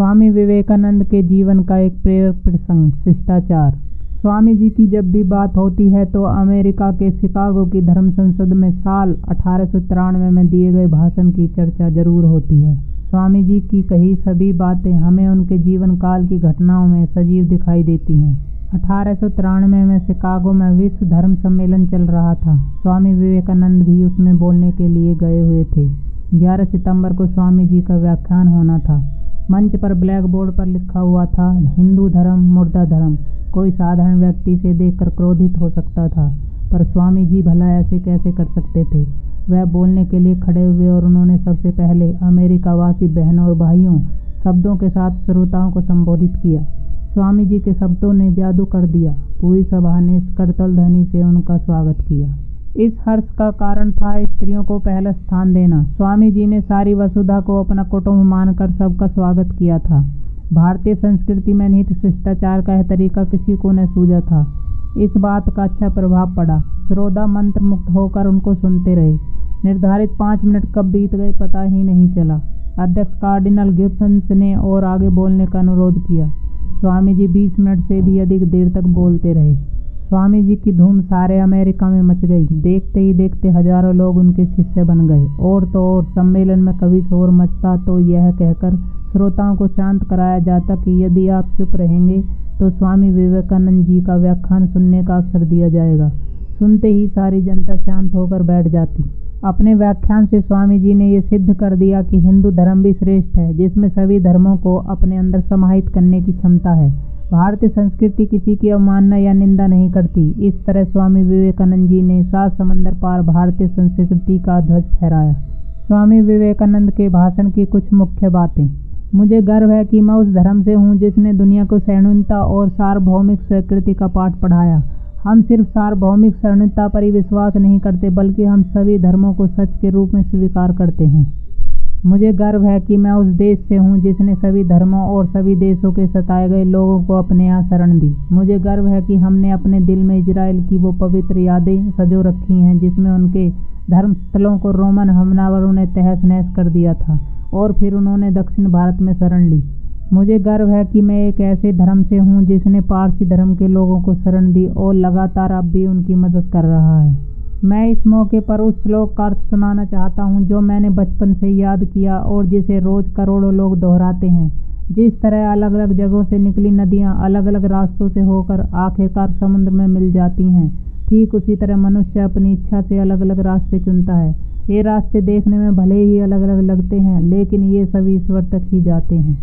स्वामी विवेकानंद के जीवन का एक प्रेरक प्रसंग। शिष्टाचार। स्वामी जी की जब भी बात होती है तो अमेरिका के शिकागो की धर्म संसद में साल 1893 में दिए गए भाषण की चर्चा जरूर होती है। स्वामी जी की कही सभी बातें हमें उनके जीवन काल की घटनाओं में सजीव दिखाई देती हैं। 1893 में शिकागो में विश्व धर्म सम्मेलन चल रहा था। स्वामी विवेकानंद भी उसमें बोलने के लिए गए हुए थे। 11 सितंबर को स्वामी जी का व्याख्यान होना था। मंच पर ब्लैक बोर्ड पर लिखा हुआ था, हिंदू धर्म मुर्दा धर्म। कोई साधारण व्यक्ति से देखकर क्रोधित हो सकता था, पर स्वामी जी भला ऐसे कैसे कर सकते थे। वह बोलने के लिए खड़े हुए और उन्होंने सबसे पहले अमेरिकावासी बहनों और भाइयों शब्दों के साथ श्रोताओं को संबोधित किया। स्वामी जी के शब्दों ने जादू कर दिया। पूरी सभा ने करतल ध्वनि से उनका स्वागत किया। इस हर्ष का कारण था स्त्रियों को पहला स्थान देना। स्वामी जी ने सारी वसुधा को अपना कुटुंब मानकर सबका स्वागत किया था। भारतीय संस्कृति में निहित शिष्टाचार का यह तरीका किसी को न सूझा था। इस बात का अच्छा प्रभाव पड़ा। श्रोता मंत्र मुक्त होकर उनको सुनते रहे। निर्धारित 5 मिनट कब बीत गए पता ही नहीं चला। अध्यक्ष कार्डिनल गिब्सन्स ने और आगे बोलने का अनुरोध किया। स्वामी जी 20 मिनट से भी अधिक देर तक बोलते रहे। स्वामी जी की धूम सारे अमेरिका में मच गई। देखते ही देखते हजारों लोग उनके शिष्य बन गए। और तो और सम्मेलन में कभी शोर मचता तो यह कहकर श्रोताओं को शांत कराया जाता कि यदि आप चुप रहेंगे तो स्वामी विवेकानंद जी का व्याख्यान सुनने का अवसर दिया जाएगा। सुनते ही सारी जनता शांत होकर बैठ जाती। अपने व्याख्यान से स्वामी जी ने ये सिद्ध कर दिया कि हिंदू धर्म भी श्रेष्ठ है, जिसमें सभी धर्मों को अपने अंदर समाहित करने की क्षमता है। भारतीय संस्कृति किसी की अवमानना या निंदा नहीं करती। इस तरह स्वामी विवेकानंद जी ने 7 समंदर पार भारतीय संस्कृति का ध्वज फहराया। स्वामी विवेकानंद के भाषण की कुछ मुख्य बातें। मुझे गर्व है कि मैं उस धर्म से हूँ जिसने दुनिया को सहिष्णुता और सार्वभौमिक स्वीकृति का पाठ पढ़ाया। हम सिर्फ सार्वभौमिक सहिष्णुता पर ही विश्वास नहीं करते, बल्कि हम सभी धर्मों को सच के रूप में स्वीकार करते हैं। मुझे गर्व है कि मैं उस देश से हूँ जिसने सभी धर्मों और सभी देशों के सताए गए लोगों को अपने यहाँ शरण दी। मुझे गर्व है कि हमने अपने दिल में इजराइल की वो पवित्र यादें सजो रखी हैं जिसमें उनके धर्म स्थलों को रोमन हमलावरों ने तहस नहस कर दिया था और फिर उन्होंने दक्षिण भारत में शरण ली। मुझे गर्व है कि मैं एक ऐसे धर्म से हूँ जिसने पारसी धर्म के लोगों को शरण दी और लगातार अब भी उनकी मदद कर रहा है। मैं इस मौके पर उस श्लोक का अर्थ सुनाना चाहता हूँ जो मैंने बचपन से याद किया और जिसे रोज करोड़ों लोग दोहराते हैं। जिस तरह अलग अलग जगहों से निकली नदियाँ अलग अलग रास्तों से होकर आखिरकार समुद्र में मिल जाती हैं, ठीक उसी तरह मनुष्य अपनी इच्छा से अलग अलग रास्ते चुनता है। ये रास्ते देखने में भले ही अलग अलग लगते हैं, लेकिन ये सभी ईश्वर तक ही जाते हैं।